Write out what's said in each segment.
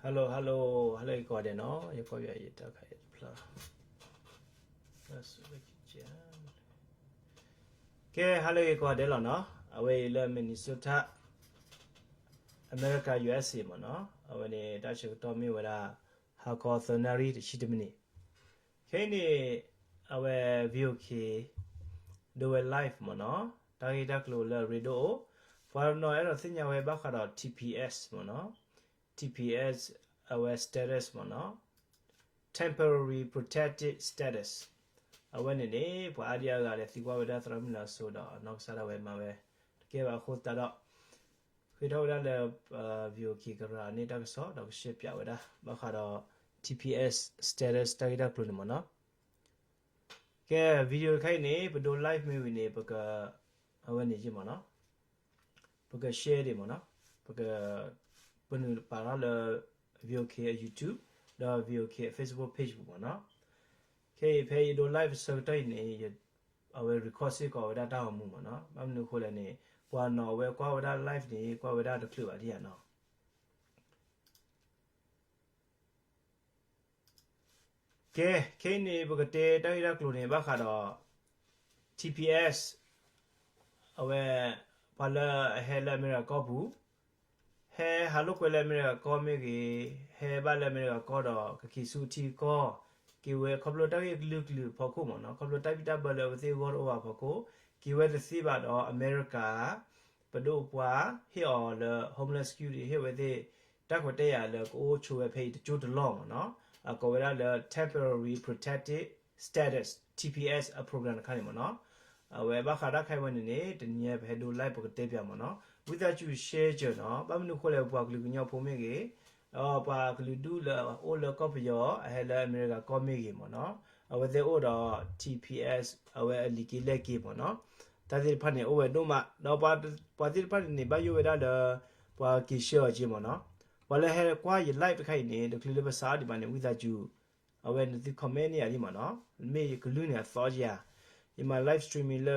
Hello ก่อนเดี๋ยวเนาะอย่าก็อย่าตะไคพลาแกฮัลโหลก่อนเดี๋ยวเนาะเอาไว้เลมินิโซตาอเมริกา USA มั้งเนาะเอาไว้นี่ตาชิตอมีเวลาฮากอธนารีชิดมินิแค่นี้เอาไว้วิวคีดูไว้ไลฟ์มั้งเนาะตากิดักโลเลรีโดฟาร์นอยเราสิญญาไว้บักขะดอ TPS มั้งเนาะTPS our status มั้งเนาะ temporary protected status เอาไว้นี่พออาเดียก็เลยสิว่าเวลาตรมนาโซดานอกสารเวมาเวเก็บโคตรดอกคือเท่านั้นแล้ววิวคีกระนี่ดักซอดักเชฟยาวดาบักขะดอ TPS status ตากิดักโลมั้งเนาะแกวิดีโอไข่นี่ไปดูไลฟ์มีวินี่ปะก็เอาไว้นี่จิมั้งเนาะปะก็แชร์ดิมั้งเนาะปะก็ปนปาราle VOK YouTube แล้ว VOK Facebook page บ่เนาะเคเพย์do live สดๆนี่เอาไว้ record สิก็ได้ดาวหมู่เนาะมันนึกคนละนี่กว่าเนาะเว้กว่าได้ live นี่กว่าได้ตะคลิปอ่ะที่อ่ะเนาะเคนี่ปกติได้รักลูนี่บักขะดอ TPS เอาไว้พาละเฮละเมราก็บูเฮฮาลุกเวลเมรก็เมกีเฮบาลเมรก็ดอกกิสุทีก็กิเวคอบโลตาเกลึกๆพอคุมเนาะคอบโลตาบิตาบลเวซิวอร์โอวาพอคุกิเวตสิบาดออเมริกาปะดูปวาเฮออเลโฮมเลสคิวดิเฮเวเดตักวะเตยาเลโอชูเวเพย์จุดลองเนาะก็เวลาเล temporary protected status TPS a program คันนี่เนาะเวบาคาดาไขวันนี่ตะเนียเพดูไลฟ์ปกติเปียมเนาะwithout you share จเนาะบามนุขอเลปากลุญญาพเมเกปากลุดูลโอลก็ปยอเฮลอเมริกาก็เมเกมเนาะเอาเวโอด TPS เอาเวลิกิเลกิมเนาะตาดิพันนี่โอเวโนมาเนาะปาดิพันนี่บายูเวดาเลปากิเชอจิมเนาะวะเลเฮกว่ายิไลฟ์ไข่นี่ดคลิเลภาษาดิบันนี่ without you เอาเวนี่คอมเมนต์นี่อะดิมเนาะเมกลุเนี่ยซอจยาin my live streaming เล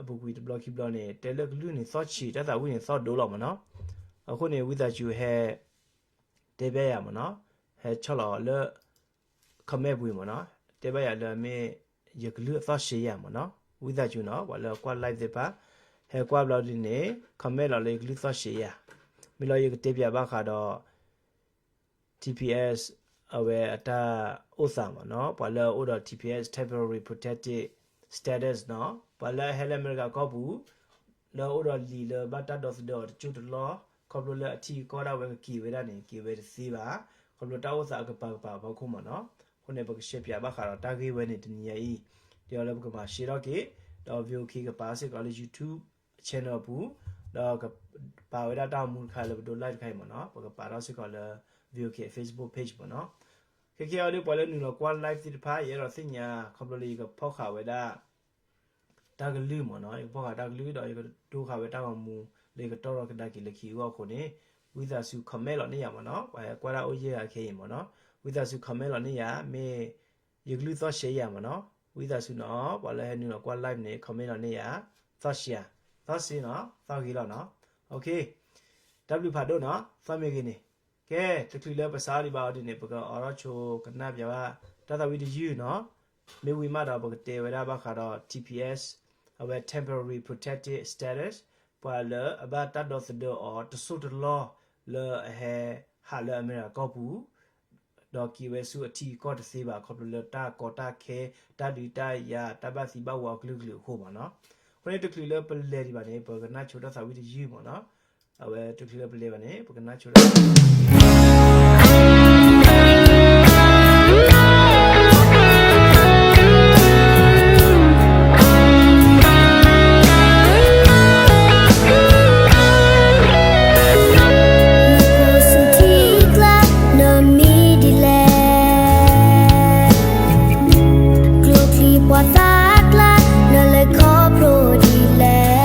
บุกวิดบล็อกคิบลอนี่เตเลกลุนี่ซอชีตาวินี่ซอโดลอมเนาะအခုนี่ without you เฮเตเบยามเนาะเฮชอลอเลคอมเมบุยมเนาะเตเบยาเลเมยกลุซอชียามเนาะ without you เนาะว่าเลกว่าไลฟ์เดปาเฮกว่าบลอดินี่คอมเมลอเลกลุซอชียามิลอยกเตเปียบาคาดอ TPS အဝဲအတာဥစားမနော်ဘာလဲဥတော့ TPS temporary protected status เนาะบาลาเฮลเมริกาก็บูลาอุดอลีลบาตาดอสดอจุดลอคอบโลเลอทีก็ได้เวกีเวดานี่กีเวซีบาคอบโลตาอุสากะปะบาคุมเนาะคนเนี่ยบกเชฟยาบาคาตากีเวนี่ตนียอีเดี๋ยวเราบกมาชิรอกีดอวิวคีกะปาสิกอล YouTube channel บูดอกะปาเวดาตามูลคาเลบโดไลฟ์ไข่มเนาะบกปาราสิกอลวิวคี Facebook page มเนาะเคเคเอาดิปอเลนึงเรากว่าไลฟ์ติดพาเยเราสิญญาคอบโลลีกับพ่อข่าวเวดาตากลืมเนาะพวกตากลืดอยก็ดูข่าวเวตามูเลก็ตอรกดากิเลคีว่าคนนี้วิซาสุคอมเมลนี่ยามเนาะว่ากว่าโอเยอะเคยมเนาะวิซาสุคอมเมลนี่ยาเมยกลืซอเชียมเนาะวิซาสุเนาะบ่เลยนึงกว่าไลฟ์นี่คอมเมลนี่ยาซอเชียซอซีเนาะซอกีแล้วเนาะโอเค W พาโดเนาะฟาเมกินี่แกตะคลีเลภาษาดิบาดินี่ปะออรโชกนะเปียว่าตาตาวิดียูเนาะเมวิมาดาปกเตเวดาบาคาดอ TPS our temporary protected status ปะเลอบาตัดดอสเดออตสุดลอเลเฮฮาเลอเมริกาบูดอกีเวสุอทีก็ตสิบาคอบเลตากอตาเคตาดิตายาตาบาสิบาวากลึกๆโหบ่เนาะคนนี้ตะคลีเลเปเลดิบานี่ปะกนะโชดาสาวิดียูบ่เนาะเอาตะคลีเลเปเลบานี่ปะกนะโชดาHãy subscribe cho kênh Ghiền Mì Gõ Để không bỏ lỡ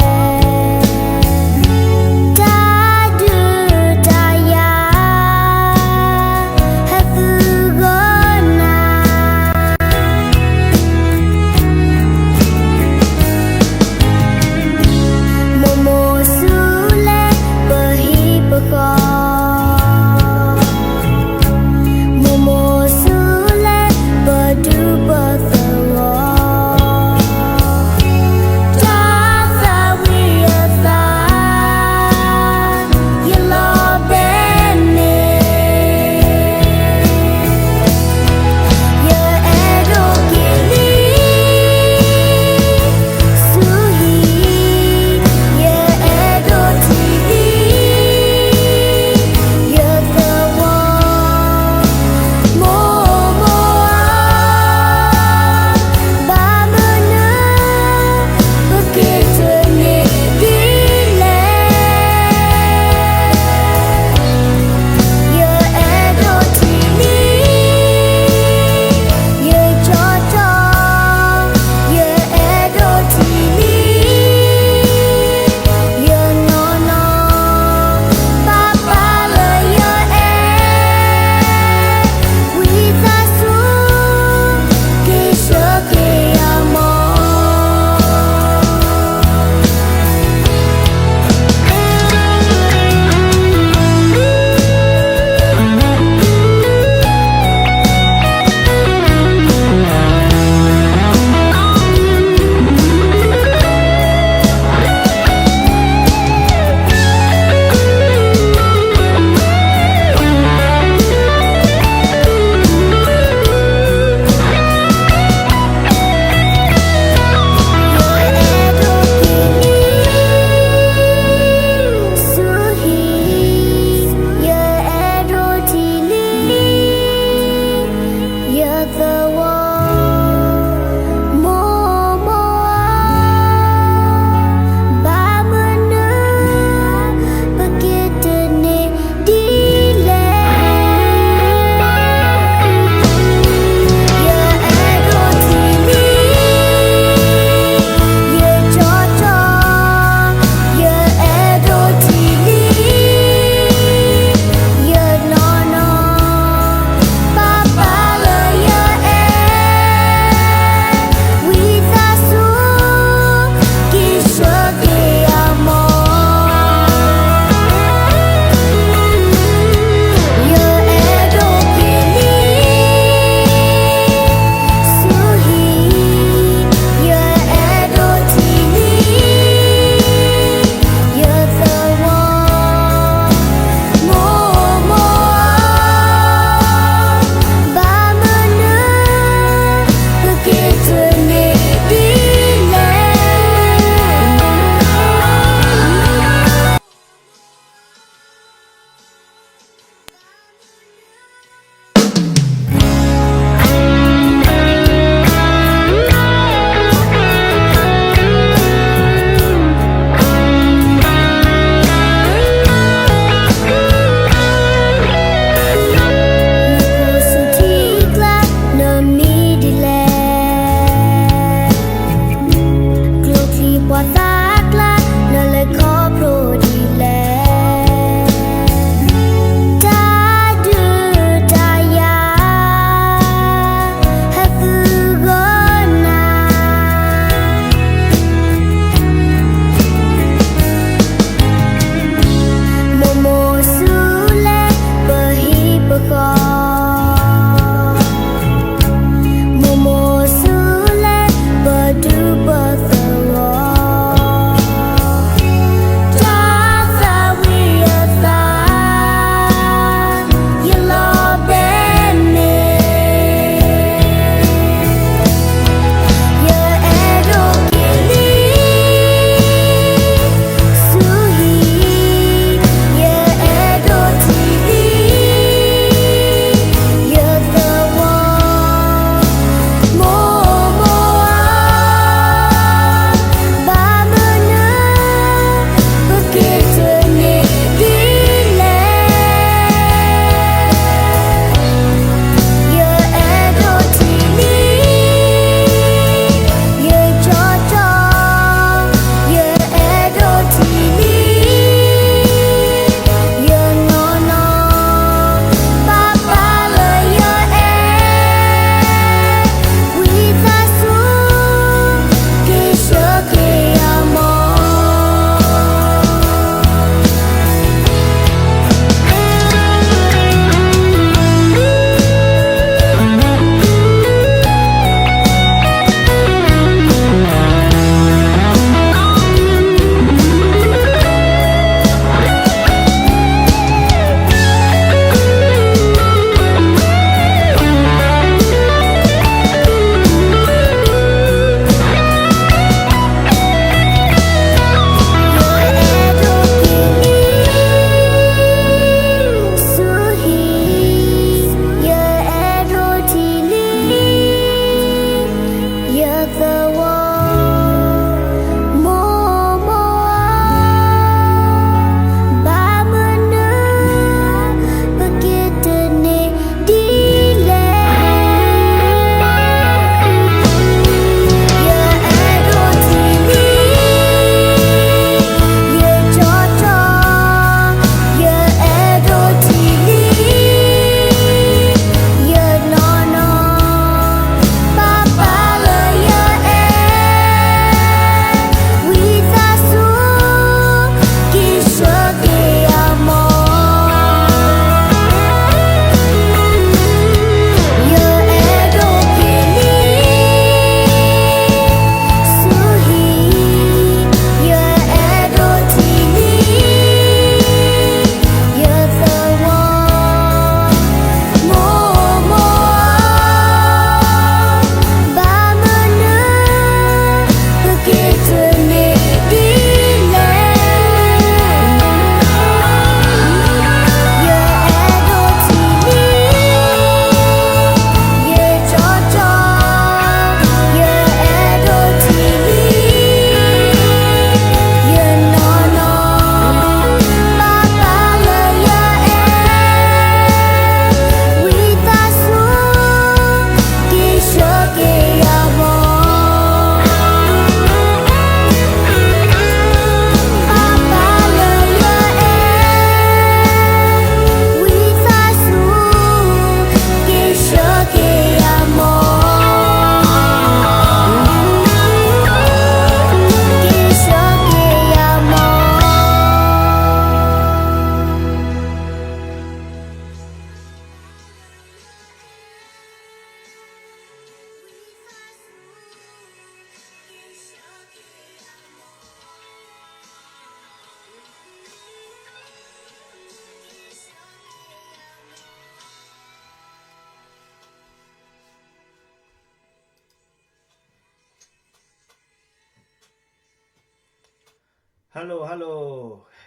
ฮัลโหล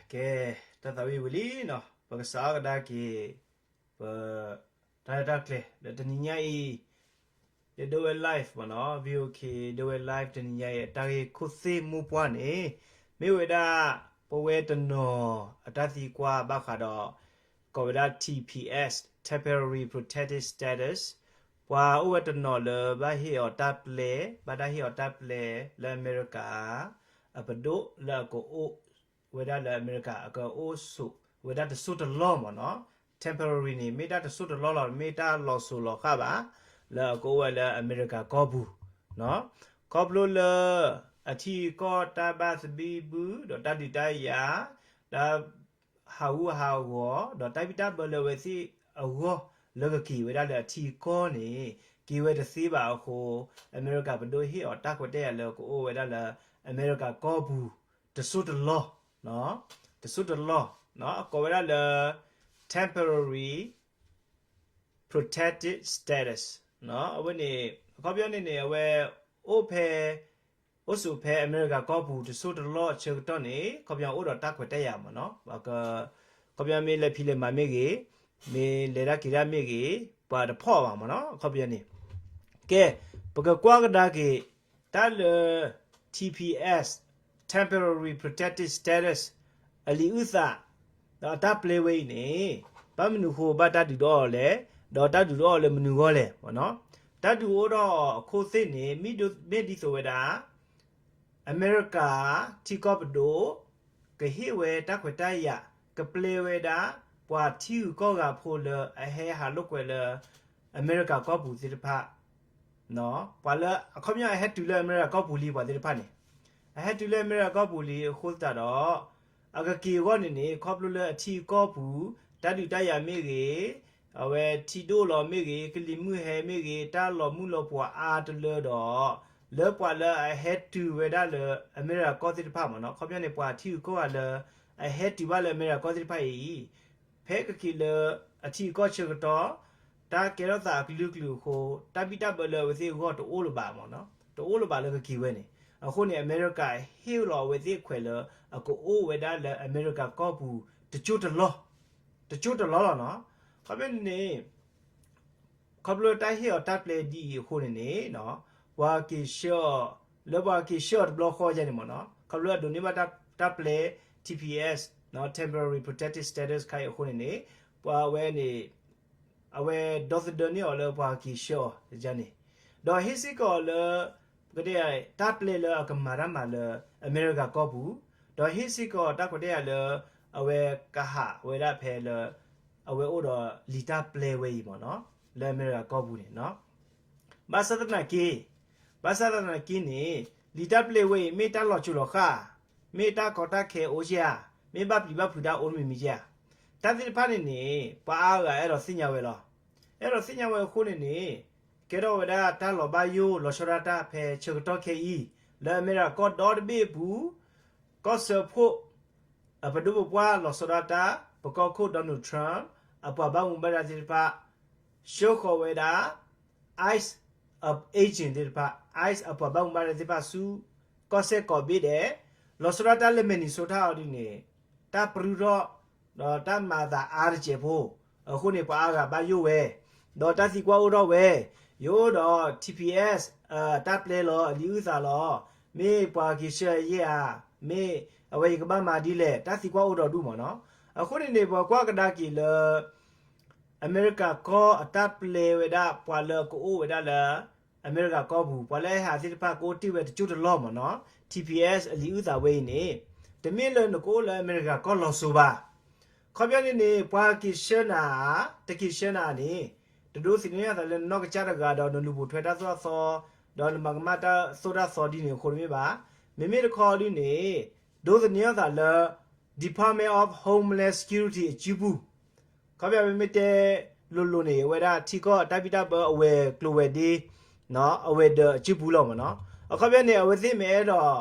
แกตาตาวิวลีเนาะปะกษากะดากีปะตาตาเคลดตนิญาอีเดโดเวไลฟ์บ่เนาะ VOK โดเวไลฟ์ตนิญาตาเกคุซิมูปวานี่เมเวดาปะเวตโนอะตาติกว่าบะคาดอกอเวดา TPS Temporary Protected Status ปวาอุเวตโนเลบะเฮออตาเปลบะดาเฮออตาเปลลอเมริกาอะปะโดละโกโอเวดาลอเมริกาอะกโอสุเวดาตะสุตลอมเนาะ temporary นี่เมตาตะสุตลอลเมตาลอสุลอค่ะบาละโกเวลาอเมริกากอบูเนาะกอบโลลอะทีกอตาบาสบีบูดอตาดิตายาดาฮาวฮาวดอตาบิตาเบลเวซิอโกลกกีเวดาละทีกอนี่กีเวดซีบาโคอเมริกาบโดเฮอตากวเตยละโกเวดาละอเมริกากอบูตะสุตลอเนาะตะสุตลอเนาะกอเวดาละ temporary protected status เนาะအဝနေခေါပြောနေနေအဝဲအိုဖဲအိုစုဖဲအမေရိကကောဘူးတဆိုတလောချေတော့နေခေါပြောအိုတော့တက်ခွတက်ရမှာเนาะဘာကခေါပြောမေးလက်ဖီလေမမေကြီးမေလေရကိရမေကြီးပါတဖော့ပါမှာเนาะခေါပြောနေကဲဘကကွာကဒါကေတလ TPS temporary protected status အလီဥစာတာပလေဝေးနေဘာမနုခိုဘာတတူတော့လေဒေါ်တတူတော့လေမနုခေါ်လေပေါ့နော်တတူတော့ခိုးစစ်နေမိဒီဆိုဝဲတာအမေရိကတီကော့ပဒိုကဟိဝဲတခွတရကပလေဝဲတာပွာတီကောကဖိုလအဟဲဟာလုကွယ်လအမေရိကကောပူစစ်တဖနော်ပွာလအခမရဟက်တူလအမေရိကကောပူလီပွာစစ်တဖနေအဟက်တူလအမေရိကကောပူလီခိုးတာတော့အကကီဝနေနေခေါပလူလအတီကောပူတတူတရမေကြီးအဝဲတီတိုလောမေကြီးကလီမှုဟဲမေကြီးတာလောမှုလောပွာအာတလောတော့လေပွာလအဟက်တူဝဲဒါလအမေရိကကောစစ်တဖမနော်ခေါပြနေပွာတီကောလအဟက်တူပါလအမေရိကကောစစ်တဖကြီးဖဲကကီလအတီကောချကတော့တာကေရတာကလူခိုတပိတဘလဝစီကောတိုလပါမနော်တိုလပါလကကီဝဲနေအခုနေအမေရိကဟီလောဝစီခွဲလအကိုအိုဝဲဒါလအမေရိကကောဘူးတချို့တလောနော်ခပ်နေခပ်လို့တိုင်းဟီအတပ်လေဒီခုနေနော်ဝါကီရှော့လောဘာကီရှော့ဘလော့ခေါ်ကြနေမနော်ခပ်လို့ဒိုနေမတပ်လေ TPS နော် temporary protected status ခိုင်ခုနေပွာဝဲနေအဝဲဒေါသဒနီအော်လောဘာကီရှော့ကြနေဒေါ်ဟီစီကောလကတဲ့တပ်လေလအကမာရမာလအမေရိကကောဘူးဒေါ်ဟီစီကောတပ်ကတဲ့လအဝဲကဟာဝဲရဖဲလအဝဲအိုတော့လီတာပလေဝေးပေါ့နော်လဲမေရာကောဘူးနေနော်ဘာသာတနာကီနေလီတာပလေဝေးမေတာလောချူလောခာမေတာကောတာခဲအိုရှာမေဘပလီဘဖူတာအိုမီမီရှာတတိဖာနေနေပါအားကအဲ့တော့စညာဝဲလောအဲ့တော့စညာဝဲခုနေနေကဲတော့ဝဒါတာလောဘယိုလောရှရာတာဖဲချေတော့ခဲဤလဲမေရာကောဒေါ်ဘေဘူးကောဆဖို့အပဒုဘပွားလောရှရာတာပကောခုဒေါ်နယ်ထရမ်အပဘာမဘရာတိပါရှိုးခေါ်ဝဲတာ ice of aging တိပါ ice အပဘာမဘရာတိပါစုကောဆက်ကောဘီတဲ့လောစရတာလေမနီဆိုတာအဒီနေတာပရူတော့တာမာတာအားချေဖို့အခုနေပါကဘာယိုဝဲတော့တစီကွာဦးတော့ဝဲယိုတော့ TPS တပ်ပလေလောလီဥစာလောမေပွာကီရှေရမေအဝေကဘာမာဒီလေတစီကွာဦးတော့ဒူမနော်အခုနေပေါ်ကွာကဒါကီလအမေရိကကောအတပ်ပလေဝဒပွာလကိုအိုဝဒလာအမေရိကကောဘူးပွာလဲဟာစစ်ဖာကိုတိဝဲကျူတလောမနော် TPS အလီဥသာဝေးနေတမင်းလနကိုလအမေရိကကောလောဆိုပါခေါပြနေပွာကီရှနာတကီရှနာနေတဒိုစီနေရတဲ့နောက်ကချရကတော့နလူဘူထွေတာဆောဒေါ်မဂမတာဆိုတာဆောဒီနေခိုရမေပါမေမေခေါ်ဒီနေဒိုစနေရတဲ့ Department of Homeland Security ဂျူဘူးခေါပြမေတဲလိုနေဝဲတာတီကောတိုင်ပီတာဘအဝဲကလိုဝဲဒီနော်အဝဲဒဂျူဘူးလောမနော်ခေါပြနေအဝဲသိမဲတော့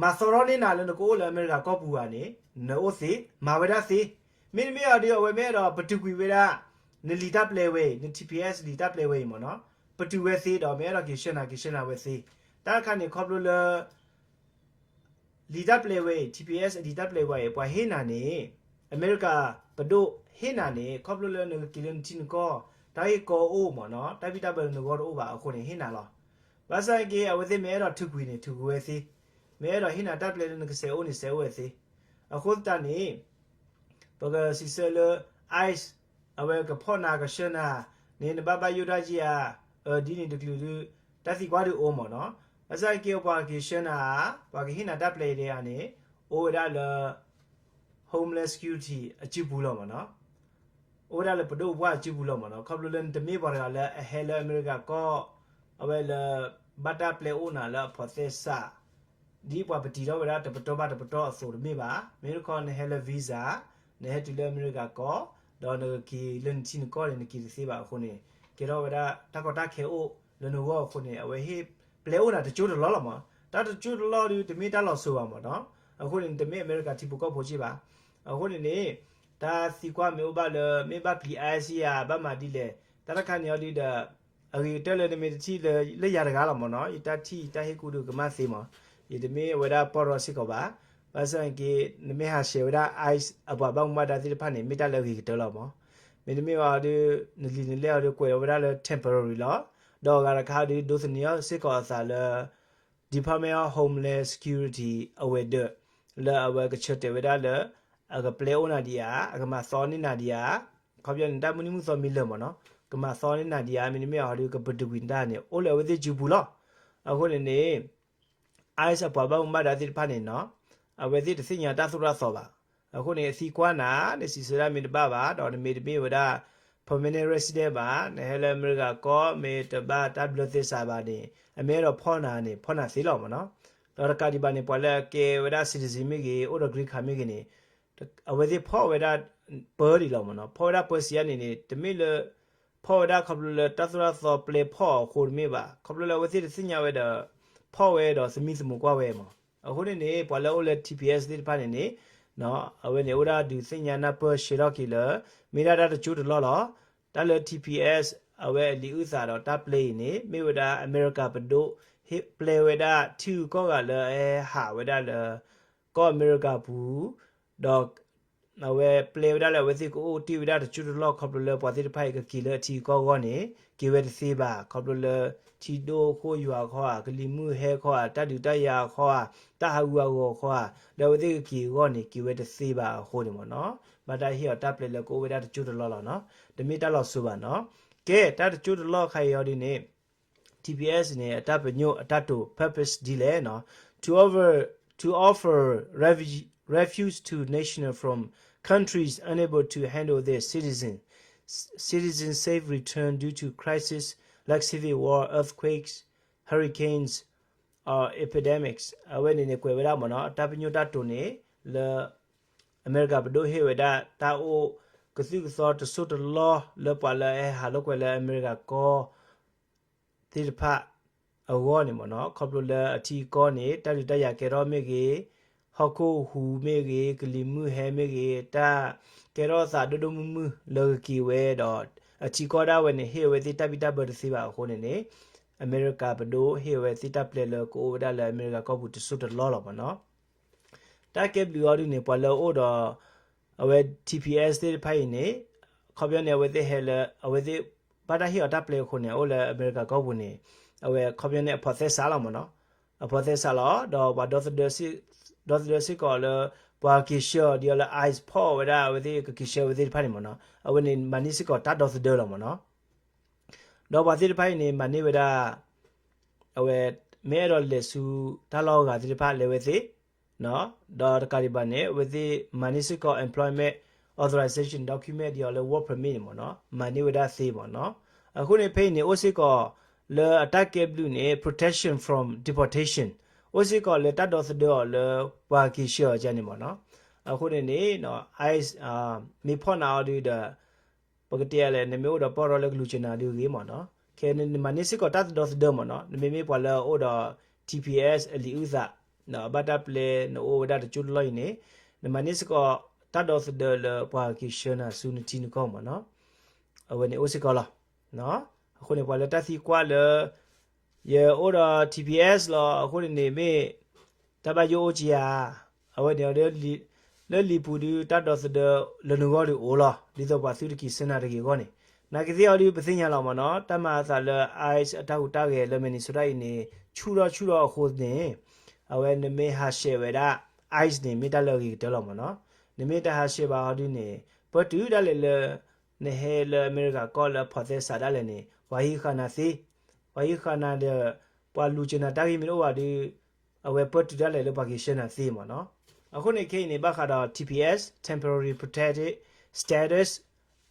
မာစောရနေနာလကိုလအမေရိကကောပူဟာနေနိုစီမာဝဲတာစီမင်းမေအဒီအဝဲမဲတော့ပတူကွီဝဲတာနလီတာပလေဝဲန TPS လီတာပလေဝဲမနော်ပတူဝဲစီတော့မဲတော့ကီရှနာဝဲစီတာခါနေခေါပလိုလ lead up level TPS lead up level ปว่าเฮนานี่อเมริกาปะโดเฮนานี่ครอบลเลนกิลนทินก็ได้ก็โอหมอเนาะได้บิดาเบลนก็โอบาคนนี่เฮนาลอว่าซะเกอเวเตเมรอทุกวีนี่ทุกเวสิเมรอเฮนาดับเลนกเซโอนี่เซเวสิอะคนตานี่ปะกะซิเซลไอซ์အဝဲကဖောနာကရှနာနေနဘဘယူဒါကြီးဒီနေတကလူတသိကွာဒီအိုမောနော်အစိုက်ကေပါကရှနာပါကဟိနာတပ်ပလေတွေကနေအိုဒါလ homeless security အချစ်ဘူးလို့မနော်အိုဒါလပဒိုဘွားအချစ်ဘူးလို့မနော်ခေါပလူလန်တမေပါရလာအဟဲလအမေရိကကောအဝဲလဘတ်တာပလေအိုနာလဖော်သက်စာဒီပွားပတီတော့ဝရတပတော့အဆိုတမေပါမေရခွန်ဟဲလဗီဇာနေဟတူလအမေရိကကောတော့နကီလန်ချင်းကောလနကီစီပါခုနေကေတော့ဝဒတကောတခေအိုလနဝခုနေအဝဲဟိပလေအိုနာတချို့လောမတာတချို့လောဒီတမီတလောဆိုပါမနော်အခုနေတမီအမေရိကတီပကောဖို့ရှိပါအခုနေတာစီကွာမေဘလမေဘပီအိုင်စီယာဘမဒီလေတရခန်ယောဒီဒအရီတယ်လေမေတီလေရရကားလောမနော်ဤတတိတဟိကူဒုကမစီမဤတမီဝဒပေါ်ရစီကောပါပါစံကေနမေဟာရှေဝဒအိုက်အဘဘောင်မဒါတိဖာနေမိတလောက်ကြီးတော်လောမမေနမေဝါဒီနလီနလေရကွယ်ဝဒလေ temporary လောဒေါ်ကရခါဒီဒုစနီယစစ်ကောဆာလ Department of Homeland Security awed la awa ka chote weda la aga play ona dia aga ma so ni na dia ခေါပြန်တမနီမှုစောမီလမနော်ကမစောနေနာဒီယာမီနီမီဟာဒီကဘဒဝင်းဒါနေအိုလေဝေဂျူဘူးလောအခုနေအိုက်စပွားဘောင်မဒါတိဖာနေနော်အဝေတိတစညာတသုရဆောပါအခုနေအစီကွာနာနေစီစရာမီတပါပါတော့မေတမီဝဒ permanent resident ပါနေဟဲလအမေရိကကောမေတပါတဘလသစာပါနေအမေတော့ဖောနာနေဖောနာစီလောမနော်တော့ကဒီပါနေပွာလဲကေဝဒ citizen မီကြီးအိုဒဂရိခါမီကြီးနေအဝေတိဖောဝဒပေါ်ဒီလောမနော်ဖောဒါပေါ်စီယနေနေတမီလဖောဒါခဘလတသရသောပလေဖောခိုမီပါခဘလဝတိစညာဝဒဖောဝဲတော့စမီစမကွာဝဲမအခုနေပွာလဲအိုလဲ TPS ဒီပါနေနော်အဝဲနေဥရာဒီစညာနာပရှေရကီလမီရာဒတချူတလောလောတလဲ TPS အဝဲလီဥစာတော့တပ်ပလေးနေမေဝဒအမေရိကပဒိုဟစ်ပလေဝဒ2ကောကလဲဟာဝဒလဲကောအမေရိကဘူးတော့နဝဲပလေဝဒလဲဝစီကိုတီဝဒတချူတလောခပလလဲပွာတိဖိုက်ကကီလတီကောကောနေကီဝဲတစီပါခပလလဲတီဒိုခိုယွာခေါကလီမှုဟဲခေါတတူတရခေါတဟဝဝခေါလဲဝတိကီကောနေကီဝဲတစီပါခိုနေမနော်မတဟီတပ်ပလေလဲကိုဝဒတချူတလောလောနော်တမီတလောဆိုပါနော်ကဲတချူတလောခိုင်ယောဒီနေ TPS နေအတပ်ပညိုအတပ်တို့ purpose ဒီလဲနော် to offer refuge to national from countries unable to handle their citizens safe return due to crisis like civil war, earthquakes, hurricanes, or epidemics. When in a quevera mono, tapino tatone, the America Bado here that Tao Kathu thought to suit the law, Le Pala, Haloquella, America co Tilpa, a warning mono, Copula, a tea corny, Tadaya Keromegi, Hoko, who megi, Kilimu, Hemegi, Ta, Kerosa, Dodomu, Loki, Wed, or a chikoda when here with the tabita but siba honene America bado here with the taple ko da la America ko to suit the law no ta ke bli ori ne pala odo awe TPS de pai ne khobyo ne with the hela awe the bada here taple ko ne ola America ko bu ne awe khobyo ne process sala mo no a process sala do ba do the si ko la pa kisho dia la ice paw wada with the kisho with the pai mo no when in manisiko ta do the lo mo no do ba the pai ni mani wada awe me ro le su ta lo ga the pai le with the no do ka ri ba ne with the manisiko employment authorization document dia le work permit mo no mani wada say mo no aku ni pai ni osiko le attack blue ni protection from deportation osiko le ta do the le wa ki sure ja ni mo noအခုနေနော် ice မိဖောနာဒီဒပကတိရလေနမေတော့ပေါ်ရလေလူချနာဒီကြီးမနော်ခဲနေမနစ်စကတတ်တော့ဒမနော်နမေမေပေါ်လာအိုတော့ TPS အလီဥဇာနော်ဘတ်တပ်လေနိုဒါချူလိုက်နေနမနစ်စကတတ်တော့ဒလပွာကီရှနာဆူနတီနကောမနော်အဝနေအိုစကလာနော်အခုနေပေါ်လာတစီကွာလေယေအိုတော့ TPS လောအခုနေမေတ ta ba yo ji ya awe de le li pu du ta do se de le no go du o lo li so ba su de ki sin na de ki go ni na ki se yo du pa sin nya lo ma no ta ma sa le ice ta ku ta ge le me ni so dai ni chu ro ho ni awe ne me ha she we da ice ni me ta lo ki de lo ma no ne me ta ha she ba ho du ni pa du da le ne he le america ko le pho se sa da le ni wa hi khana si wa hi khana de pa lu chen na ta ki mi lo wa du awe pa du da le ba ki shin na si ma no အခုနေခေနေဘခါတော့ TPS temporary protected status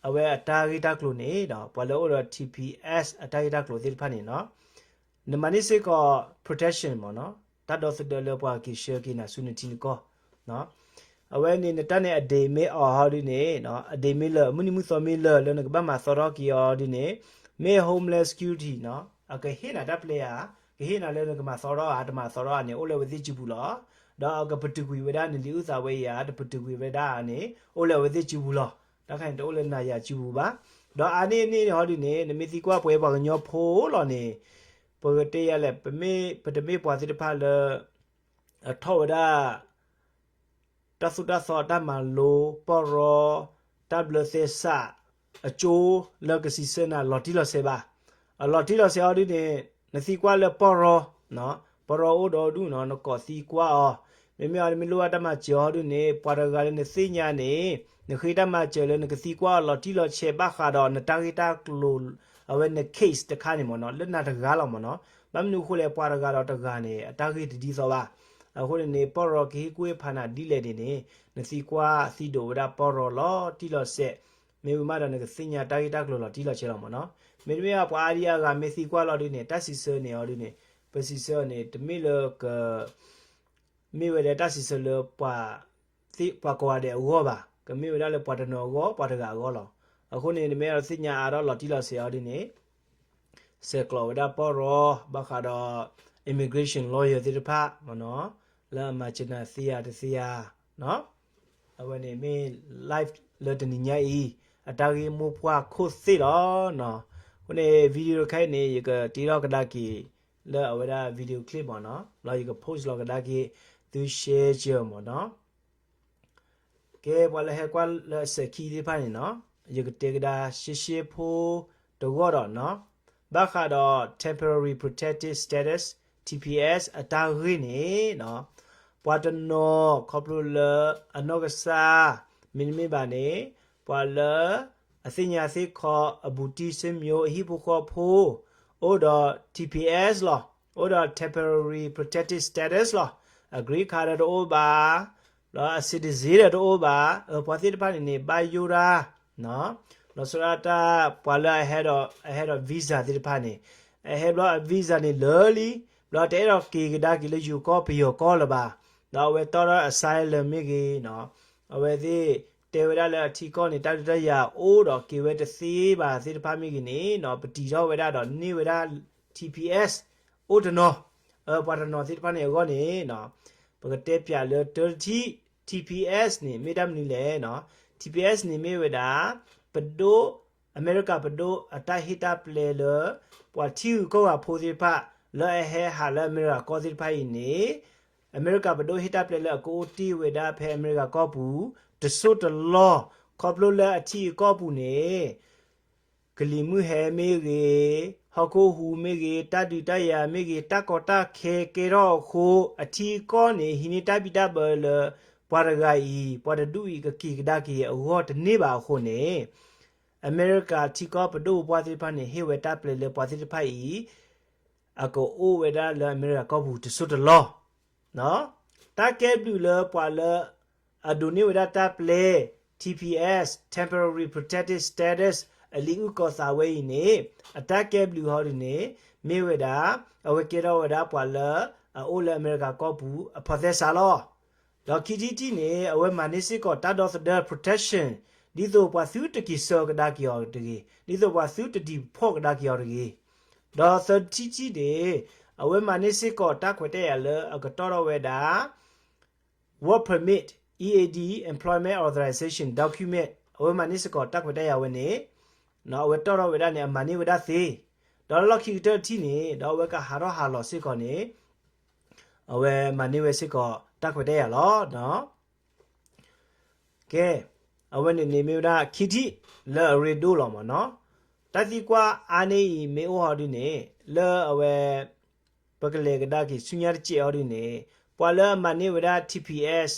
အဝဲအတာဂီတာကလိုနေတော့ဘလို့တော့ TPS အတာဂီတာကလိုဒီဖာနေနော်နမနိစစ်က protection မနော်တတ်တော့စတယ်လို့ပွားကီရှယ်ကီနာဆုနေတီကောနော်အဝဲနေတတ်နေအဒေမေအော်ဟာဒီနေနော်အဒေမေလမနိမှုစောမေလလည်းကဘာမှာစောတော့ကီအော်ဒီနေမေ homeless security နော်အကဟေနာတပ်ပလေယာကဟေနာလည်းကမှာစောတော့အတမစောတော့နေအိုလည်းဝသိချဘူးလားဒါကပတူကွေဝဒနေလူဥစာဝေးရတပတူကွေဝဒအနေအိုလည်းဝသိချဘူးလားတခိုင်တိုးလည်းနာရချဘူးပါတော့အာနေနေဟောဒီနေနမီစီကွာပွဲပါကညောဖိုးလော်နေပဂတေရလည်းပတမေပွားစီတဖာလေအထောဝဒတဆုတသောတမလိုပရောတဘလသေစာအချိုးလကစီစနာလော်တီလော်ဆေပါအလော်တီလော်ဆေဟောဒီနေနစီကွာလေပရောနော်ပရောအိုတော်ဒုနော်နကောစီကွာမေမေအမီလိုအတမကျော်ဒုနေပွာရဂါလည်းစိညာနေနခိတမကျော်လည်းနကစီကွာလော်တီလော်ချေဘခါတော့နတာဂီတာကလိုအဝဲန case တခါနေမနော်လက်နာတကားလောက်မနော်မမနုခုလေပွာရဂါတော့တကားနေအတာဂီတီစောပါအခုနေပရောကီကွေးဖာနာဒီလေနေနစီကွာစီဒိုဝဒပရောလော်တီလော်ဆက်မေမတော့နကစိညာတာဂီတာကလိုလော်တီလော်ချေတော့မနော်မေမေကပွာရီယာကမေစီကွာလော်ဒီနေတက်စီဆနေဟောဒီနေပစီစောနေတမီလကမေဝဒတာစီဆလပွာတိပွာကွာတဲ့ဟောပါကမေဝဒလည်းပွာတနော်ကောပွာတကာကောလောအခုနေမေရစညာအားတော့လော်တီလော်ဆေဟောဒီနေဆေကလောဝဒပေါ်ရောဘခါတော့ immigration lawyer တိဖာမနော်လာမချနာစီယာတစီယာနော်အဝနေမေ live လတနိညာဤအတာဂီမူဖွာခုစီတော့နော်ခုနေဗီဒီယိုခိုင်နေရကတီတော့ကဒါကီလာအဝဒဗီဒီယိုကလစ်မနော်လာရက post လောကဒါကီသူ share ကြမနော်ကဲဘလဟကွာလစကီဒီဖာနေနော်ရကတေကဒါရှေဖိုတော့နော်ဘခါတော့ temporary protected status TPS အတာဂီနေနော်ပွာတနောခေါပလူလအနောကစာမင်းမီပါနေပွာလအစညာစိခေါ်အဘူတီစမျိုးအဟိဘခေါ်ဖိုအိုတော့ TPS လောအိုတော့ temporary protected status လော agree ခါရတော့ဘာလောအစစ်ဒီဇီရတော့ဘာပွာတိတပါနေဘိုင်ယူရာနော်လောစရတာပွာလာ ahead of visa တိတပါနေ ahead of visa နေလော်လီလောတဲတော့ကေကဒါကီလယူကောပီယောကောလပါတော့ဝဲတော့ asylum မိကြီးနော်အဝဲစီတေဝရလည်းအထီကောနေတတရအိုးတော့ကေဝဲတစီပါစီတဖာမိကြီးနေနော်ပတီတော့ဝဲတော့နေဝဲ TPS အိုတနော်ပါတနော်စီတဖာနေကောနေနော်ပကတဲ့ပြလေ30 TPS နေမိဒမ်နီလေနော် TPS နေမိဝဲတာပဒိုအမေရိကပဒိုအတဟီတာပလေလပွာတီကိုကဖိုစီဖာလဲဟဲဟာလဲအမေရိကကောစီဖိုင်နေအမေရိကဘဒိုဟီတာပလေလကိုတီဝေဒါဖဲအမေရိကကောဘူးတဆုတလောကောပလိုလဲအချီကောဘူးနေဂလီမှုဟဲမေကြီးဟကိုဟူမေကြီးတတူတရမေကြီးတကောတခေကေရောခိုအချီကောနေဟိနီတပိတဘလပွာရဂိုင်ပွာဒဒူဤကကီကဒါကီအောတနေပါခိုနေအမေရိကချီကောဘဒိုပွာစီဖာနေဟေဝေတာပလေလပွာစီဖိုင်အကိုအိုဝေဒါလဲအမေရိကကောဘူးတဆုတလောနော်တာကဲဘလူလပွာလအဒိုနေဝဒတာပလေ TPS temporary protected status အလီဥကောစာဝဲနေအတာကဲဘလူဟောဒီနေမေဝဒအဝကေရောဝဒပွာလအိုလအမေရိကကောဘူးအဖသက်စာလောတော့ခီဂျီတီနေအဝဲမနိစစ်ကောတာတော့the protection ဒီတော့ပွာစုတကီဆောကဒါကီယောတကီဒီတော့ပွာစုတတီဖော့ကဒါကီယောတကီတော့သတိကြီးတဲ့အဝဲမနိစစ်ကောတာခွတဲ့ရလအကတော်ဝဲတာ work permit EAD employment authorization document အဝဲမနိစစ်ကောတာခွတဲ့ရဝဲနေနော်ဝဲတော်ဝဲတာနေမနိဝဒသေးတော့ lock ခီတတီနေတော့ဝဲကဟာရောဟာလောစစ်ကောနေ အဝဲမနိဝဲစစ်ကောတက်ခွတဲ့ရလောနော်ကဲအဝဲနေမေဒါခိတိလဲရေဒိုလောမနော်တတိကွာအာနေမေအိုဟာဒီနေလဲအဝဲပကလေကဒါကိဆုညာချီအော်ဒီနေပွာလဲမနိဝဒါ TPS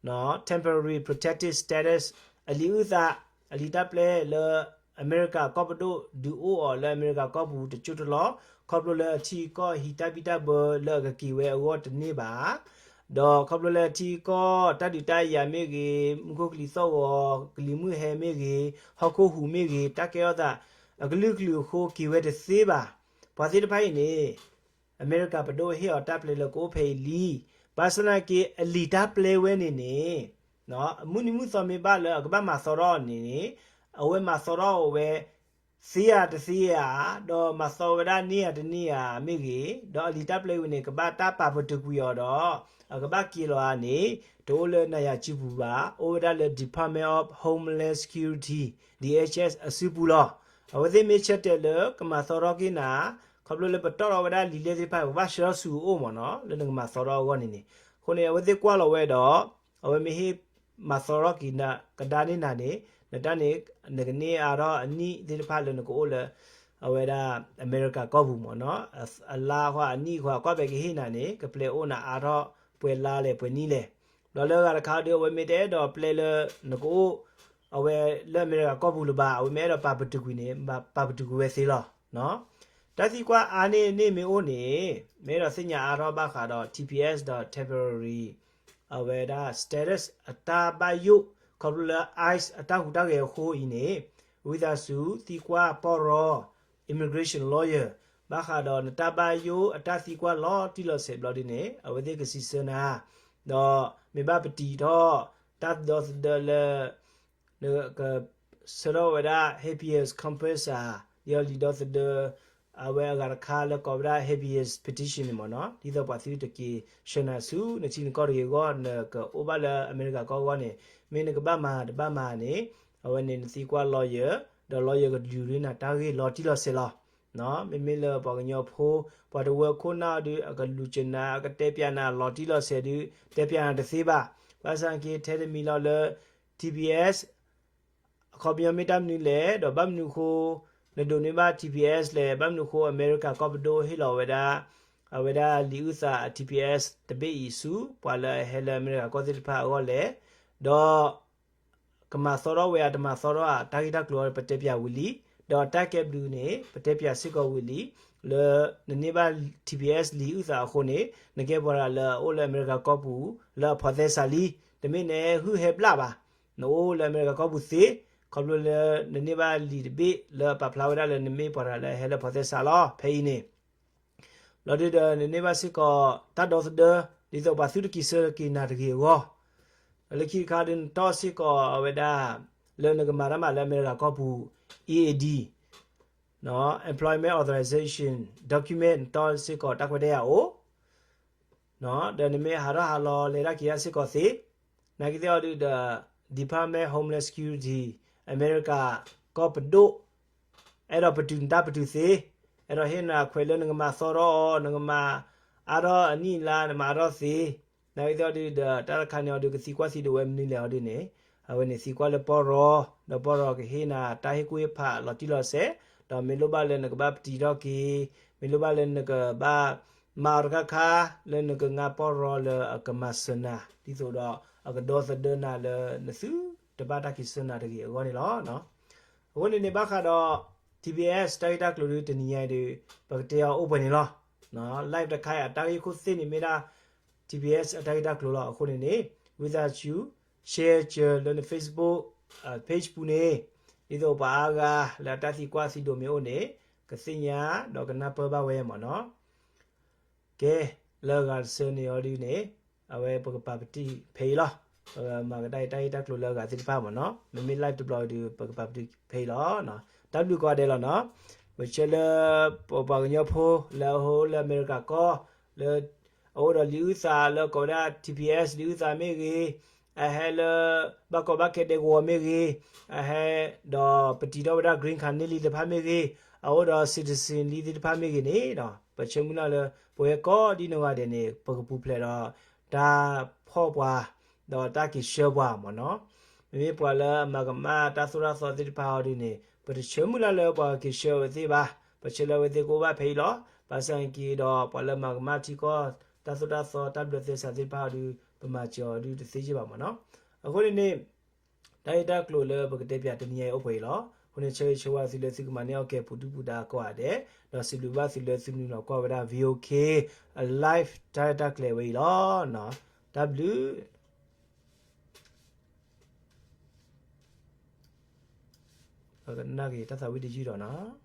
နော် temporary protected status အလီဥသာအလီတပ်လဲလဲအမေရိကကော့ပဒိုဒူအိုအော်လဲအမေရိကကော့ဘူးတချွတ်လောခေါပလိုလဲချီကောဟီတပိတဘလဲကကီဝဲအော်တနေပါဒေါ်ခေါပလိုလဲချီကောတတိတရမေကြီးမခုကလီသောကလီမှုဟဲမေကြီးဟောက်ကိုဟူမေကြီးတကဲတာအကလူကလူခိုကီဝဲတစေးပါဘာစီတဖိုင်နေအမေရိကပဒိုဟီအော်တပ်လဲလကိုဖေလီဘာစနာကေအလီတာပလေဝဲနေနေနော်အမှုနိမှုစောမေပါလဲကဘာမှာစောရောနေနေအဝဲမှာစောရောဝဲစီယာတစီယာဒေါ်မစောဝဒနီယာတနီယာမိကြီးဒေါ်အလီတပ်ပလေဝနေကဘာတာပါပတကူရောတော့ကဘာကီလိုအနေဒိုလနယာချီပူပါ Over the Department of Homeland Security DHS အစုပူလောအဝသိမေချက်တယ်လကမစောရောကိနာခပလိုလေပတော်ဝဒလီလေစီဖိုင်ဘာရှောဆူအိုမနော်လနကမစောရောဝနေနေခုနေအဝသိကွာလောဝဲတော့အဝမေဟိမစောရောကိနာကဒါနေနာနေနတနေနကနေအာရောအနီဒီဖာလနကိုလေအဝဲဒါအမေရိကကောဘူးမနော်အလာခွာအနီခွာကွာပဲကိဟိနာနေကပလေအိုနာအာရောပွဲလာလေပွဲနီးလေလောလောကခါဒီဝမေတဲ့တော့ပလေလနကိုအဝဲလက်မေကကောဘူးလပါအဝမဲတော့ပါပတူကွီနေပါပတူကွဲသေးလောနော်တတိကွာအာနေနေမေအိုနေမဲတော့စညာအာရောဘခါတော့ TPS.temporary အဝဲဒါ status အတာဘယုခေါ်လာ ice အတာဟူတာရဲ့ခိုးအင်းနေဝိဒါစုတီကွာပေါ်ရော immigration lawyer ဘာခါတော့နတဘယုအတာစီကွာလောတီလောဆေဘလော်ဒီနေအဝဲတဲ့ကစီစနာတော့မေဘပတီတော့တတ်တော့ဒလကဆရောဝဒါ habeas corpus ယောလီတော့အဝဲကခါလကောဗရာ habeas petition မနော်ဒီတော့ပါသီတကီရှနာစုနချင်းကောရီကောနကအိုဘလာအမေရိကကောကနေမင်းကဘာမာတဘာမာနေအဝဲနေစီကွာ lawyer the lawyer ကလူရင်းနာတာဂေလော်တီလော်ဆေလောနော်မေမေလပေါ်ကညောဖိုးပေါ်တဝခုနာဒီအကလူချနာအကတဲပြနာလော်တီလော်ဆေဒီတဲပြနာတစေးပါပါစံကေထဲတမီလော်လ TPS ခေါ်ပြမီတမ်နီလေတော့ဘမ်နုခိုနဒိုနေဘာ TPS လေဘမ်နုခိုအမေရိကကောပဒိုဟီလောဝဒါအဝဒါလီဥစာ TPS တဘေအီစုပွာလာဟဲလာအမေရိကကောသစ်ဖာအောလေတော့ကမစောရဝဲတမစောရတာဂီတာကလောပတေပြဝီလီဒေါ်တက်ကေဘလူးနေပတေပြစစ်ကောဝီလီလေနေဘာ TPS လီဥစာခုနေနကေဘောရာလာအိုလအမေရိကကောပူလာဖော်သက်ဆာလီတမင်းနေဟူဟေပလာပါနိုလအမေရိကကောပူစီခေါပလိုလေနေဘာလီဘေလာပပလာဝဒါလေနေမေဘောရာလေဟဲလာဖော်သက်ဆာလောဖေးနေလော်ဒီနေဘာစစ်ကောတတ်တော့ဒီတော့ပါသုတကီစကီနာတကေဝလခိကာဒင်တော့စစ်ကောဝဒါလေနကမာရမလေအမေရိကကောပူEAD နော် employment authorization document တော့စစ်ကောတက်ခွတဲ့ရအောင်နော်ဒါနမေဟာရဟာလောလေရကီယစစ်ကောစီနာကီတဲ့ဒီ Department Homeland Security America ကောပဒိုအဲ့တော့ပတူတာပတူစီအဲ့တော့ဟင်းနာခွေလနငမစောရောနငမအာရောအနိလာနမရောစီနာကီတဲ့ဒီတာခါနေဒီကစီကွာစီဒဝဲမနီလေဟောဒီနေအဝနေစီကွာလေပေါ်ရောဒပေါ်ရောကဟိနာတာဟိကွေဖာလော်တီလော်ဆေတော့မေလိုဘလည်းနကဘပတီတော့ကီမေလိုဘလည်းနကဘာမာရကခါလည်းနကငါပေါ်ရောလကမစနာဒီဆိုတော့အကဒေါ်စဒနာလနစုတဘာတကီစနာတကီအကောနေလောနော်အခုနေဘခါတော့ TPS တိုက်တာကလူတနီရိုင်ဒီဘကတရား open နေလောနော် live တခိုင်အတာကြီးခုစနေမိတာ TPS အတိုက်တာကလူလောအခုနေ without you share လန Facebook page ပူနေဒီတော့ပါကလာတစီကွာစီဒိုမျိုးနေကစညာတော့ကနပပဝဲမနော်ကဲလောကစနေရောဒီနေအဝဲပကပပတိဖေးလောမာကတိုက်တကလိုလောကစစ်ပါမနော်မမီ live deploy ဒီပကပပတိဖေးလောနော် W ကွာတယ်လောနော်ဝချလပပကညဖိုလာဟိုလာအမေရိကကောလေအော်လီဥစာလောကောဒါ TPS လီဥစာမေကြီးအဟဲလဘကောဘကတဲ့ကိုမေကြီးအဟဲတော့ပတီတော့ဒါ green card နေလီတဖာမေကြီးအော်တော့ citizen လီတဖာမေကြီးနေတော့ ปะเชมุนาเลปวยก็ดีนว่าเดนี่ปกปูเพลดอตาพ่อบว่าดอตากิเชบว่าหมอเนาะมีปวละมากมาตาสุราสอติพาวดีนี่ปะเชมุนาเลปวกิเชวติบาปะเชลวติโกบาเพลอปะสังกีดอปวละมากมาที่ก็ตาสุราสอตับดเตสติพาวดีปะมาจอดีติจิบาหมอเนาะအခုนี่ไดดักโลเลปกติပြတနည်းဥပ္ပေလောခုနေချေချဝစီလေစီကမနေအောင်ကဲပူတူပူတာကွာတဲ့နော်စီလူဘစီလေစီနူနော်ကွာဝဒါ VOK live data ကလေဝေလောနော် W နာဂီတသဝိတကြီးတော့နော်